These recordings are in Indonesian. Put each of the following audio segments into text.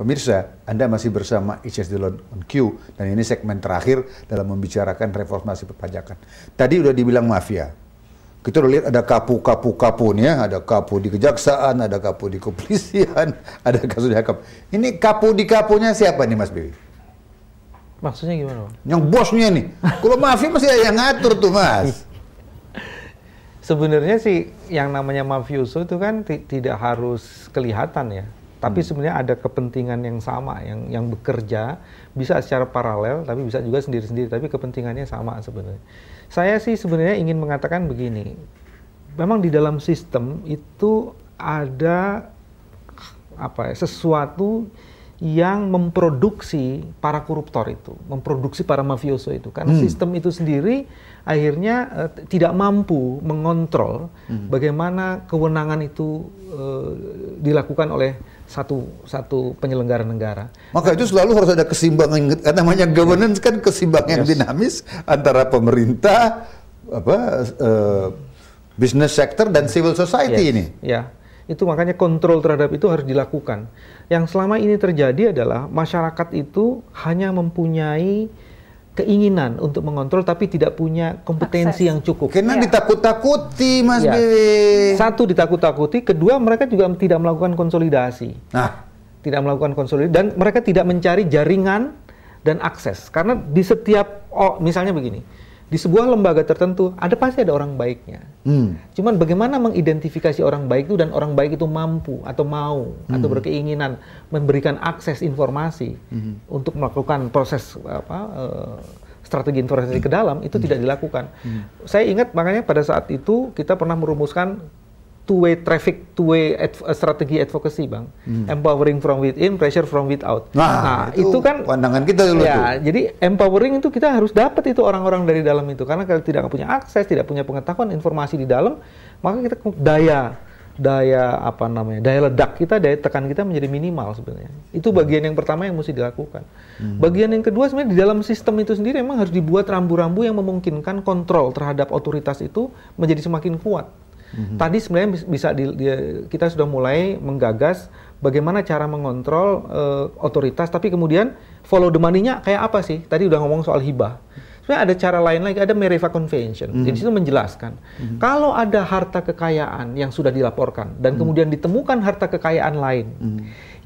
Pemirsa, Anda masih bersama ICS Delon on Q, dan ini segmen terakhir dalam membicarakan reformasi perpajakan. Tadi udah dibilang mafia. Kita udah lihat ada kapu nih ya, ada kapu di kejaksaan, ada kapu di kepolisian, ada kasus di Hakam. Ini kapu di kapunya siapa nih Mas Billy? Maksudnya gimana, Bang? Yang bosnya nih. Kalau mafia masih ada yang ngatur tuh, Mas. Sebenarnya sih yang namanya mafioso itu kan tidak harus kelihatan ya. Tapi sebenarnya ada kepentingan yang sama, yang bekerja bisa secara paralel, tapi bisa juga sendiri-sendiri. Tapi kepentingannya sama sebenarnya. Saya sih sebenarnya ingin mengatakan begini, memang di dalam sistem itu ada sesuatu yang memproduksi para koruptor itu, memproduksi para mafioso itu. Karena sistem itu sendiri akhirnya tidak mampu mengontrol bagaimana kewenangan itu dilakukan oleh satu penyelenggara negara. Maka itu selalu harus ada keseimbangan, karena namanya governance kan keseimbangan yang dinamis antara pemerintah, business sector dan civil society ini. Ya, itu makanya kontrol terhadap itu harus dilakukan. Yang selama ini terjadi adalah masyarakat itu hanya mempunyai keinginan untuk mengontrol tapi tidak punya kompetensi yang cukup. Karena ditakut-takuti, Mas Billy. Satu, ditakut-takuti. Kedua, mereka juga tidak melakukan konsolidasi. Tidak melakukan konsolidasi dan mereka tidak mencari jaringan dan akses. Karena di setiap, misalnya begini, di sebuah lembaga tertentu pasti ada orang baiknya. Cuman bagaimana mengidentifikasi orang baik itu dan orang baik itu mampu atau mau atau berkeinginan memberikan akses informasi untuk melakukan proses strategi informasi ke dalam itu tidak dilakukan. Saya ingat makanya pada saat itu kita pernah merumuskan two-way strategi advocacy, Bang. Empowering from within, pressure from without. Nah, itu kan pandangan kita dulu tuh. Jadi empowering itu kita harus dapat itu orang-orang dari dalam itu. Karena kalau tidak punya akses, tidak punya pengetahuan informasi di dalam, maka kita daya ledak kita, daya tekan kita menjadi minimal sebenarnya. Itu bagian yang pertama yang mesti dilakukan. Bagian yang kedua sebenarnya di dalam sistem itu sendiri memang harus dibuat rambu-rambu yang memungkinkan kontrol terhadap otoritas itu menjadi semakin kuat. Tadi sebenarnya kita sudah mulai menggagas bagaimana cara mengontrol otoritas, tapi kemudian follow the money-nya kayak apa sih? Tadi udah ngomong soal hibah. Sebenarnya ada cara lain lagi, ada Mereva Convention. Jadi itu menjelaskan kalau ada harta kekayaan yang sudah dilaporkan dan kemudian ditemukan harta kekayaan lain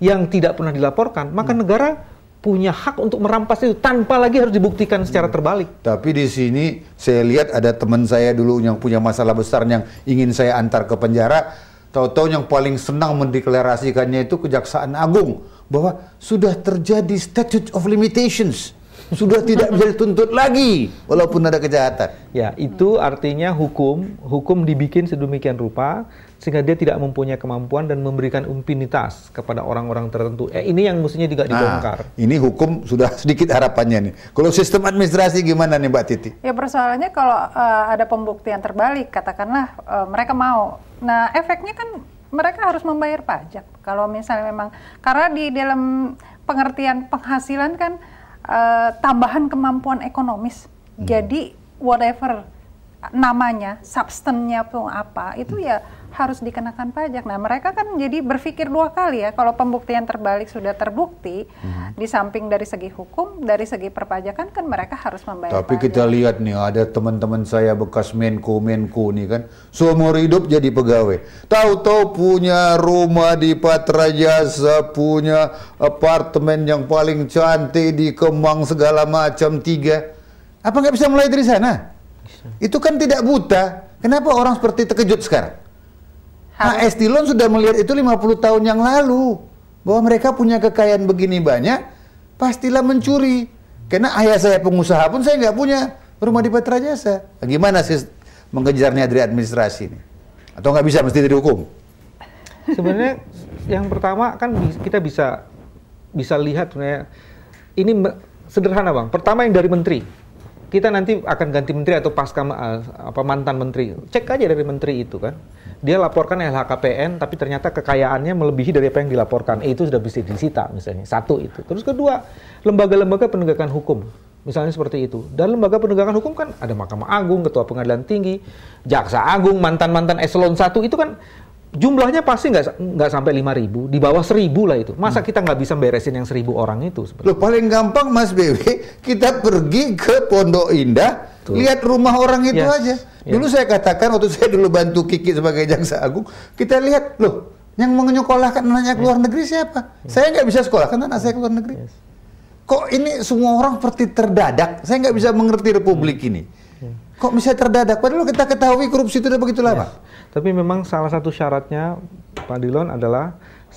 yang tidak pernah dilaporkan, maka negara punya hak untuk merampas itu tanpa lagi harus dibuktikan secara terbalik. Tapi di sini saya lihat ada teman saya dulu yang punya masalah besar yang ingin saya antar ke penjara. Tahu-tahu yang paling senang mendeklarasikannya itu Kejaksaan Agung bahwa sudah terjadi statute of limitations. Sudah tidak bisa dituntut lagi walaupun ada kejahatan. Ya, itu artinya hukum dibikin sedemikian rupa sehingga dia tidak mempunyai kemampuan dan memberikan impunitas kepada orang-orang tertentu. Ini yang mestinya juga dibongkar. Ini hukum sudah sedikit harapannya nih. Kalau sistem administrasi gimana nih Mbak Titi? Ya persoalannya kalau ada pembuktian terbalik, katakanlah mereka mau. Nah, efeknya kan mereka harus membayar pajak. Kalau misalnya memang, karena di dalam pengertian penghasilan kan tambahan kemampuan ekonomis. Jadi whatever namanya, substansinya pun apa, itu ya harus dikenakan pajak. Nah, mereka kan jadi berpikir dua kali ya, kalau pembuktian terbalik sudah terbukti, di samping dari segi hukum, dari segi perpajakan kan mereka harus membayar Tapi pajak. kita lihat nih, ada teman-teman saya bekas Menko nih kan, seumur hidup jadi pegawai. Tahu-tahu punya rumah di Patra Jasa, punya apartemen yang paling cantik di Kemang segala macam 3. Apa nggak bisa mulai dari sana? Itu kan tidak buta. Kenapa orang seperti terkejut sekarang? AS Delon sudah melihat itu 50 tahun yang lalu. Bahwa mereka punya kekayaan begini banyak, pastilah mencuri. Karena ayah saya pengusaha pun saya nggak punya rumah di Patra Jasa. Gimana sih mengejarnya dari administrasi ini? Atau nggak bisa, mesti dari hukum? Sebenarnya yang pertama kan kita bisa lihat sebenarnya ini sederhana, Bang. Pertama yang dari menteri. Kita nanti akan ganti menteri atau pasca mantan menteri. Cek aja dari menteri itu kan. Dia laporkan LHKPN tapi ternyata kekayaannya melebihi dari apa yang dilaporkan. Itu sudah bisa disita misalnya. Satu itu. Terus kedua, lembaga-lembaga penegakan hukum. Misalnya seperti itu. Dan lembaga penegakan hukum kan ada Mahkamah Agung, Ketua Pengadilan Tinggi, Jaksa Agung, mantan-mantan eselon 1 itu kan jumlahnya pasti nggak sampai 5.000, di bawah 1.000 lah itu. Masa kita nggak bisa beresin yang 1.000 orang itu? Loh, paling gampang Mas BW, kita pergi ke Pondok Indah, lihat rumah orang itu aja. Dulu saya katakan, waktu saya dulu bantu Kiki sebagai Jaksa Agung, kita lihat, loh, yang menyekolahkan anaknya ke luar negeri siapa? Saya nggak bisa sekolahkan anak saya ke luar negeri. Kok ini semua orang seperti terdadak? Saya nggak bisa mengerti Republik ini. Kok bisa terdadak? Padahal kita ketahui korupsi itu udah begitu lama. Tapi memang salah satu syaratnya, Pak Dilon, adalah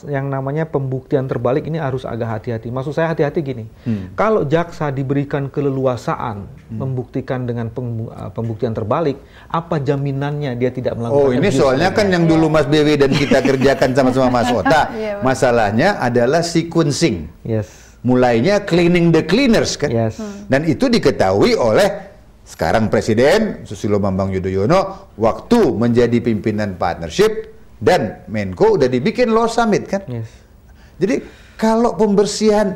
yang namanya pembuktian terbalik ini harus agak hati-hati. Maksud saya hati-hati gini, kalau jaksa diberikan keleluasaan membuktikan dengan pembuktian terbalik, apa jaminannya dia tidak melakukan? Oh, ini soalnya kan yang dulu Mas BW dan kita kerjakan sama-sama Mas Ota. Masalahnya adalah sequencing. Mulainya cleaning the cleaners kan. Dan itu diketahui oleh sekarang Presiden Susilo Bambang Yudhoyono waktu menjadi pimpinan partnership dan Menko udah dibikin law summit kan. Jadi kalau pembersihan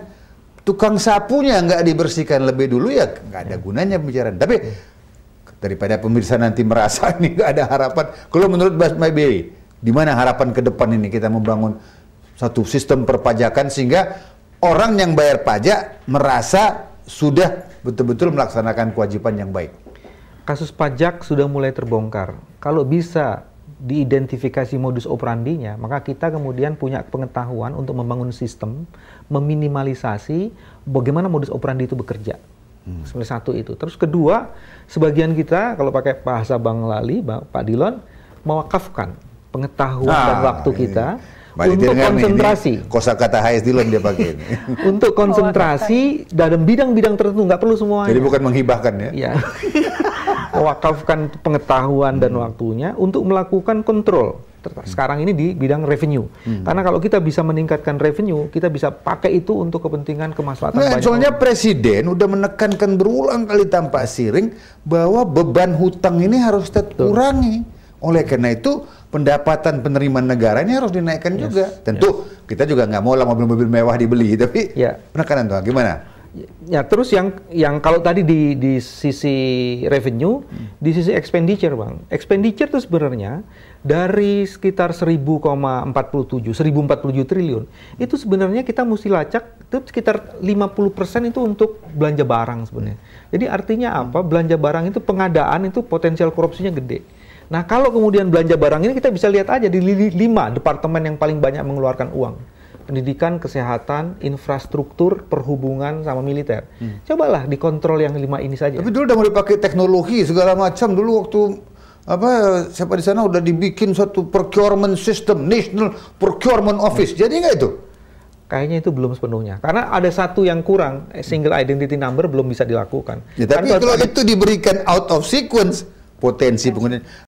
tukang sapunya nggak dibersihkan lebih dulu ya nggak ada gunanya pembicaraan. Tapi daripada pemirsa nanti merasa ini nggak ada harapan, kalau menurut Mas BW, di mana harapan ke depan ini kita membangun satu sistem perpajakan sehingga orang yang bayar pajak merasa sudah betul-betul melaksanakan kewajiban yang baik. Kasus pajak sudah mulai terbongkar. Kalau bisa diidentifikasi modus operandinya, maka kita kemudian punya pengetahuan untuk membangun sistem, meminimalisasi bagaimana modus operandi itu bekerja. Sebenarnya satu itu. Terus kedua, sebagian kita, kalau pakai bahasa Bang Lali, Pak Dilon, mewakafkan pengetahuan dan waktu kita untuk konsentrasi. Kosakata HS Dilon dia pakai ini. Untuk konsentrasi dalam bidang-bidang tertentu, nggak perlu semuanya. Jadi bukan menghibahkan ya? Iya. Mewakafkan pengetahuan dan waktunya untuk melakukan kontrol. Sekarang ini di bidang revenue. Karena kalau kita bisa meningkatkan revenue, kita bisa pakai itu untuk kepentingan kemaslahatan banyak soalnya orang. Presiden udah menekankan berulang kali tanpa siring bahwa beban hutang ini harus dikurangi. Oleh karena itu pendapatan penerimaan negara ini harus dinaikkan juga. Tentu kita juga nggak mau lah mobil-mobil mewah dibeli, tapi penekanan tuh gimana? Ya terus yang kalau tadi di sisi revenue, di sisi expenditure Bang. Expenditure itu sebenarnya dari sekitar 1.047 triliun, itu sebenarnya kita mesti lacak itu sekitar 50% itu untuk belanja barang sebenarnya. Jadi artinya apa? Belanja barang itu pengadaan itu potensial korupsinya gede. Nah, kalau kemudian belanja barang ini kita bisa lihat aja di 5 departemen yang paling banyak mengeluarkan uang. Pendidikan, kesehatan, infrastruktur, perhubungan, sama militer. Cobalah dikontrol yang 5 ini saja. Tapi dulu udah mau dipakai teknologi segala macam. Dulu waktu siapa di sana udah dibikin satu procurement system, National Procurement Office. Jadi nggak itu? Kayaknya itu belum sepenuhnya. Karena ada satu yang kurang, single identity number belum bisa dilakukan. Ya, tapi kalau itu diberikan out of sequence, potensi penggunaan